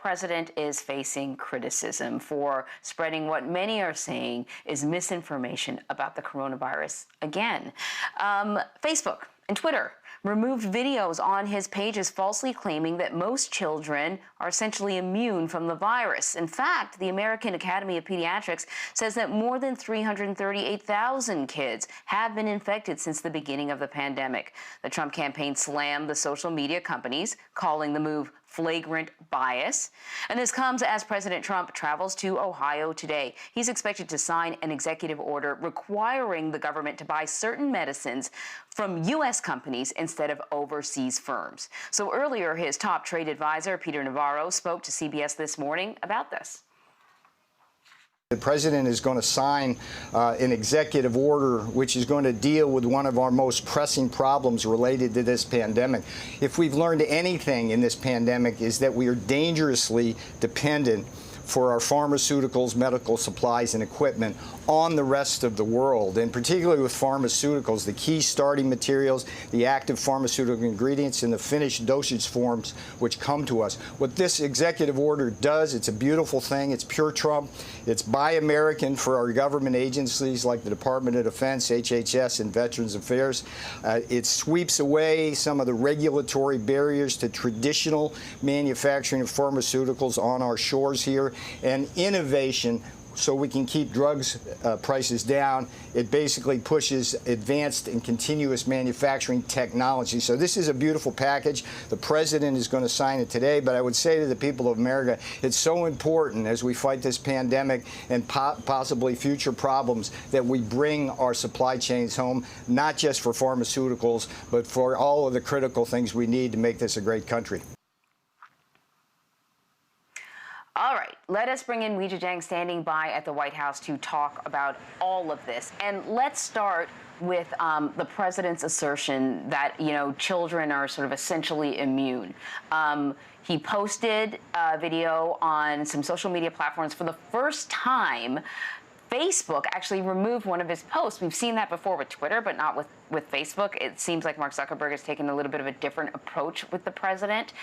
president is facing criticism for spreading what many are saying is misinformation about the coronavirus again. Facebook and Twitter removed videos on his pages falsely claiming that most children are essentially immune from the virus. In fact, the American Academy of Pediatrics says that more than 338,000 kids have been infected since the beginning of the pandemic. The Trump campaign slammed the social media companies, calling the move flagrant bias. And this comes as President Trump travels to Ohio today. He's expected to sign an executive order requiring the government to buy certain medicines from U.S. companies instead of overseas firms. So earlier, his top trade advisor, Peter Navarro, spoke to CBS This Morning about this. The president is going to sign an executive order which is going to deal with one of our most pressing problems related to this pandemic. If we've learned anything in this pandemic, is that we are dangerously dependent for our pharmaceuticals, medical supplies, and equipment on the rest of the world, and particularly with pharmaceuticals, the key starting materials, the active pharmaceutical ingredients, and the finished dosage forms which come to us. What this executive order does, it's a beautiful thing. It's pure Trump. It's Buy American for our government agencies like the Department of Defense, HHS, and Veterans Affairs. It sweeps away some of the regulatory barriers to traditional manufacturing of pharmaceuticals on our shores here, and innovation so we can keep drugs prices down. It basically pushes advanced and continuous manufacturing technology. So this is a beautiful package. The president is going to sign it today, but I would say to the people of America, it's so important as we fight this pandemic and possibly future problems that we bring our supply chains home, not just for pharmaceuticals, but for all of the critical things we need to make this a great country. All right, let us bring in Weijia Jiang, standing by at the White House to talk about all of this. And let's start with the president's assertion that, children are sort of essentially immune. He posted a video on some social media platforms. For the first time, Facebook actually removed one of his posts. We've seen that before with Twitter, but not with Facebook. It seems like Mark Zuckerberg has taken a little bit of a different approach with the president.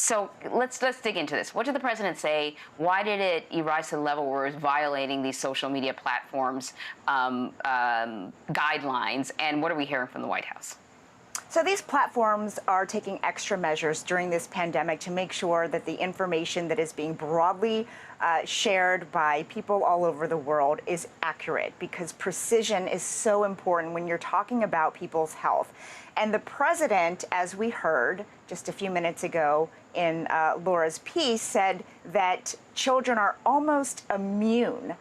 So let's dig into this. What did the president say? Why did it rise to the level where it's violating these social media platforms' guidelines? And what are we hearing from the White House? So these platforms are taking extra measures during this pandemic to make sure that the information that is being broadly shared by people all over the world is accurate, because precision is so important when you're talking about people's health. And the president, as we heard just a few minutes ago in Laura's piece, said that children are almost immune,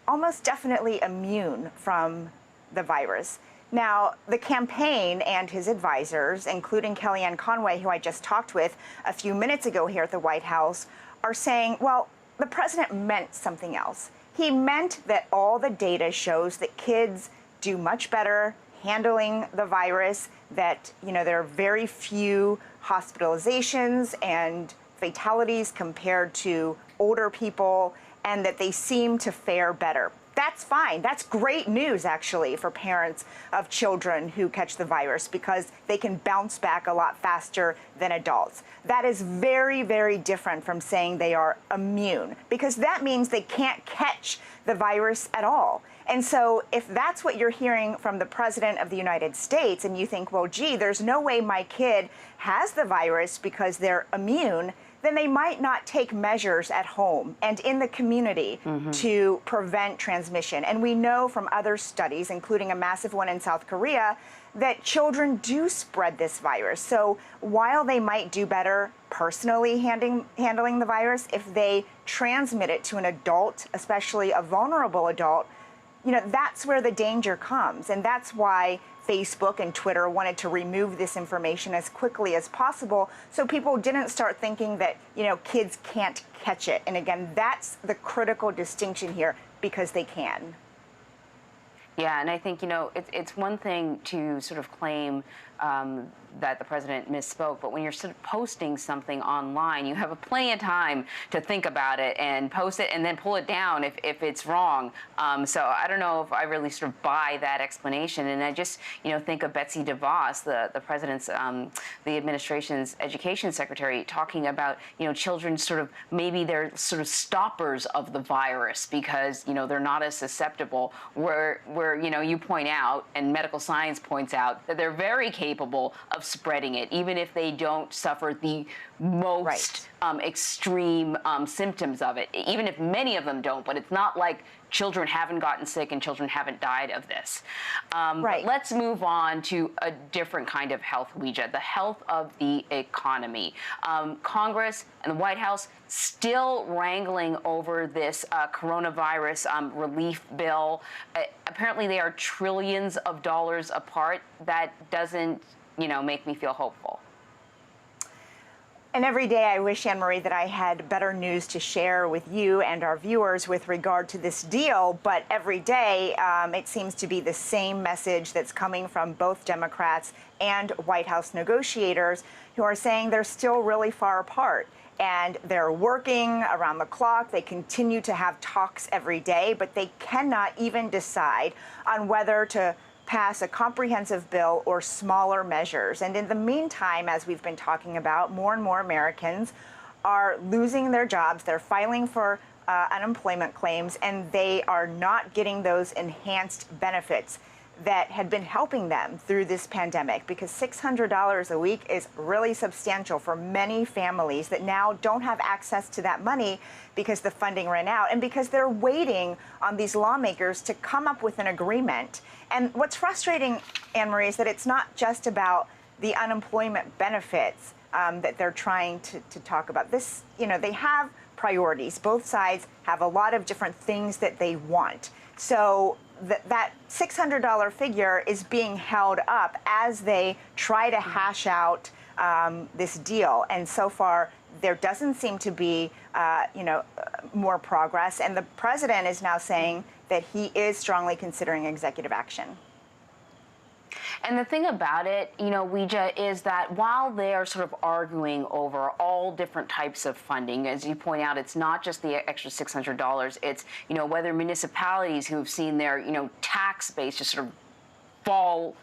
almost definitely immune from the virus. Now, the campaign and his advisors, including Kellyanne Conway, who I just talked with a few minutes ago here at the White House, are saying, well, the president meant something else. He meant that all the data shows that kids do much better handling the virus, that, there are very few hospitalizations and fatalities compared to older people, and that they seem to fare better. That's fine. That's great news, actually, for parents of children who catch the virus, because they can bounce back a lot faster than adults. That is very, very different from saying they are immune, because that means they can't catch the virus at all. And so if that's what you're hearing from the president of the United States, and you think, well, gee, there's no way my kid has the virus because they're immune, then they might not take measures at home and in the community to prevent transmission. And we know from other studies, including a massive one in South Korea, that children do spread this virus. So while they might do better personally handling the virus, if they transmit it to an adult, especially a vulnerable adult, that's where the danger comes. And that's why Facebook and Twitter wanted to remove this information as quickly as possible, so people didn't start thinking that, kids can't catch it. And again, that's the critical distinction here, because they can. Yeah, and I think, it's one thing to sort of claim that the president misspoke, but when you're sort of posting something online, you have plenty of time to think about it and post it and then pull it down if it's wrong. So I don't know if I really sort of buy that explanation. And I just, think of Betsy DeVos, the president's, the administration's education secretary, talking about, children sort of, maybe they're sort of stoppers of the virus because, they're not as susceptible, where you point out, and medical science points out, that they're very capable of spreading it, even if they don't suffer the most extreme symptoms of it, even if many of them don't. But it's not like children haven't gotten sick and children haven't died of this. But let's move on to a different kind of health, Ouija, the health of the economy. Congress and the White House still wrangling over this coronavirus relief bill. Apparently they are trillions of dollars apart. That doesn't make me feel hopeful. And every day I wish, Anne-Marie, that I had better news to share with you and our viewers with regard to this deal. But every day it seems to be the same message that's coming from both Democrats and White House negotiators who are saying they're still really far apart. And they're working around the clock. They continue to have talks every day, but they cannot even decide on whether to pass a comprehensive bill or smaller measures. And in the meantime, as we've been talking about, more and more Americans are losing their jobs. They're filing for unemployment claims, and they are not getting those enhanced benefits that had been helping them through this pandemic, because $600 a week is really substantial for many families that now don't have access to that money because the funding ran out and because they're waiting on these lawmakers to come up with an agreement. And what's frustrating, Anne-Marie, is that it's not just about the unemployment benefits that they're trying to talk about. This, they have priorities. Both sides have a lot of different things that they want. So that $600 figure is being held up as they try to hash out this deal. And so far, there doesn't seem to be, more progress. And the president is now saying that he is strongly considering executive action. And the thing about it, Ouija, is that while they are sort of arguing over all different types of funding, as you point out, it's not just the extra $600. It's, whether municipalities who've seen their, tax base just sort of fall,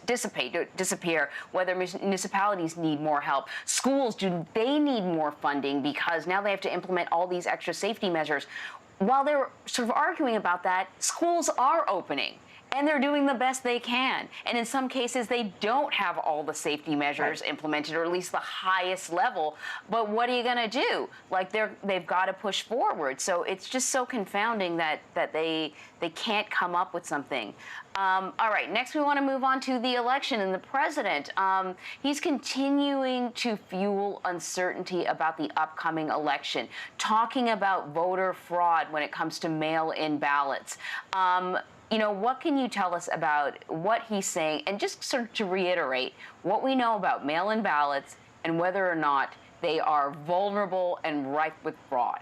disappear, whether municipalities need more help. Schools, do they need more funding because now they have to implement all these extra safety measures? While they're sort of arguing about that, schools are opening. And they're doing the best they can. And in some cases, they don't have all the safety measures implemented, or at least the highest level. But what are you going to do? Like, they've got to push forward. So it's just so confounding that they can't come up with something. All right, next we want to move on to the election and the president. He's continuing to fuel uncertainty about the upcoming election, talking about voter fraud when it comes to mail-in ballots. What can you tell us about what he's saying? And just sort of to reiterate what we know about mail-in ballots and whether or not they are vulnerable and rife with fraud.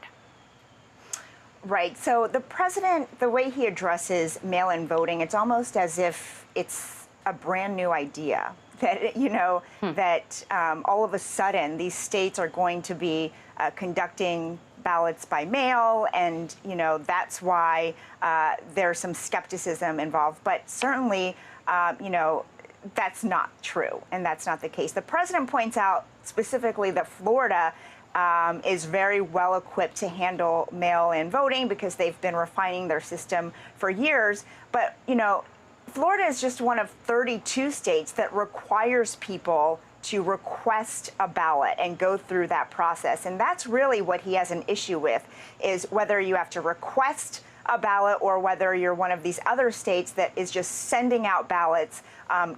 Right. So the president, the way he addresses mail-in voting, it's almost as if it's a brand new idea that, that all of a sudden these states are going to be conducting ballots by mail, and that's why there's some skepticism involved. But certainly, that's not true, and that's not the case. The president points out specifically that Florida is very well equipped to handle mail-in voting because they've been refining their system for years. But Florida is just one of 32 states that requires people to request a ballot and go through that process. And that's really what he has an issue with, is whether you have to request a ballot or whether you're one of these other states that is just sending out ballots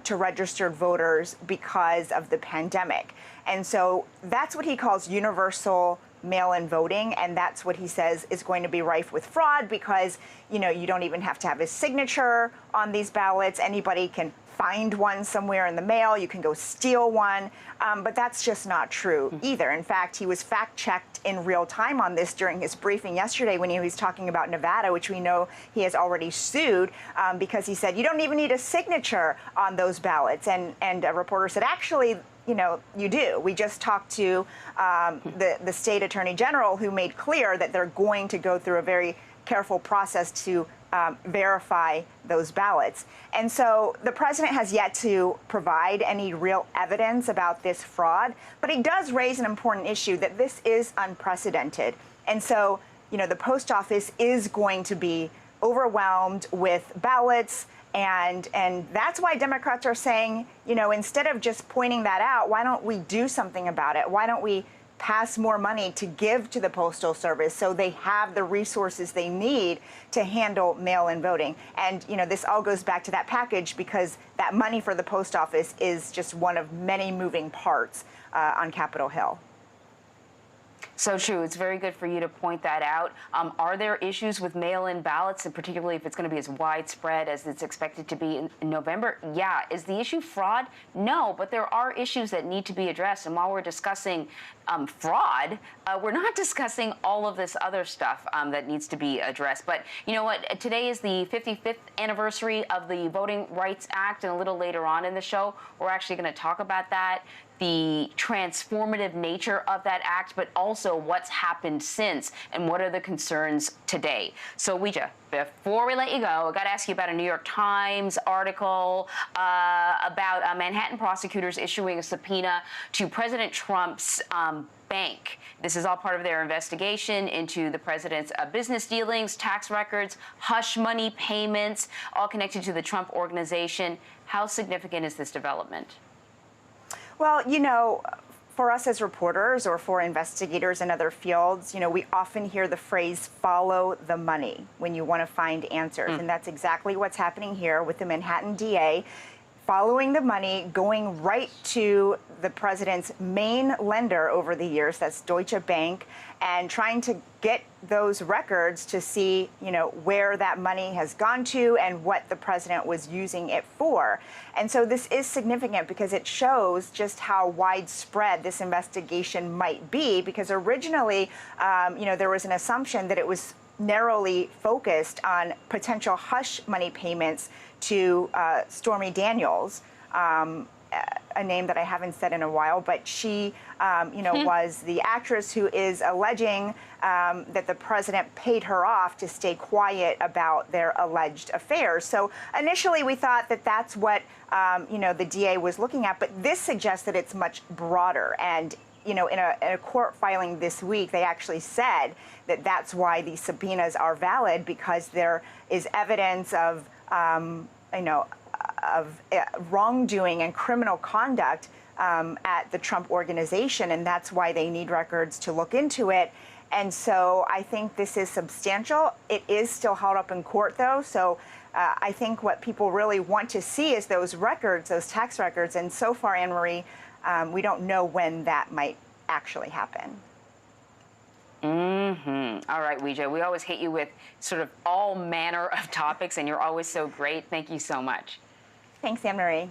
to registered voters because of the pandemic. And so that's what he calls universal mail-in voting, and that's what he says is going to be rife with fraud because, you don't even have to have his signature on these ballots. Anybody can find one somewhere in the mail. You can go steal one. But that's just not true either. In fact, he was fact-checked in real time on this during his briefing yesterday when he was talking about Nevada, which we know he has already sued because he said, you don't even need a signature on those ballots. And a reporter said, actually, you know, you do. We just talked to the state attorney general, who made clear that they're going to go through a very careful process to verify those ballots. And so the president has yet to provide any real evidence about this fraud, but he does raise an important issue that this is unprecedented. And so, you know, the post office is going to be overwhelmed with ballots. And that's why Democrats are saying, you know, instead of just pointing that out, why don't we do something about it? Why don't we pass more money to give to the Postal Service so they have the resources they need to handle mail-in voting? And, you know, this all goes back to that package, because that money for the post office is just one of many moving parts on Capitol Hill. So true. It's very good for you to point that out. Are there issues with mail-in ballots, and particularly if it's going to be as widespread as it's expected to be in November? Yeah. Is the issue fraud? No, but there are issues that need to be addressed. And while we're discussing fraud, we're not discussing all of this other stuff that needs to be addressed. But you know what? Today is the 55th anniversary of the Voting Rights Act, and a little later on in the show, we're actually going to talk about that, the transformative nature of that act, but also what's happened since and what are the concerns today. So, Weijia, before we let you go, I got to ask you about a New York Times article about Manhattan prosecutors issuing a subpoena to President Trump's bank. This is all part of their investigation into the president's business dealings, tax records, hush money payments, all connected to the Trump Organization. How significant is this development? Well, you know, for us as reporters or for investigators in other fields, you know, we often hear the phrase "follow the money" when you want to find answers. And that's exactly what's happening here with the Manhattan DA, following the money, going right to the president's main lender over the years, that's Deutsche Bank, and trying to get those records to see, you know, where that money has gone to and what the president was using it for. And so this is significant because it shows just how widespread this investigation might be, because originally, you know, there was an assumption that it was narrowly focused on potential hush money payments to Stormy Daniels, a name that I haven't said in a while, but she, you know, was the actress who is alleging that the president paid her off to stay quiet about their alleged affairs. So initially we thought that that's what, you know, the DA was looking at, but this suggests that it's much broader. And you know, in a court filing this week, they actually said that that's why these subpoenas are valid, because there is evidence of, you know, of wrongdoing and criminal conduct at the Trump Organization, and that's why they need records to look into it. And so I think this is substantial. It is still held up in court, though, so I think what people really want to see is those records, those tax records, and so far, Anne-Marie, we don't know when that might actually happen. All right, Weijia, we always hit you with sort of all manner of topics, and you're always so great. Thank you so much. Thanks, Anne-Marie.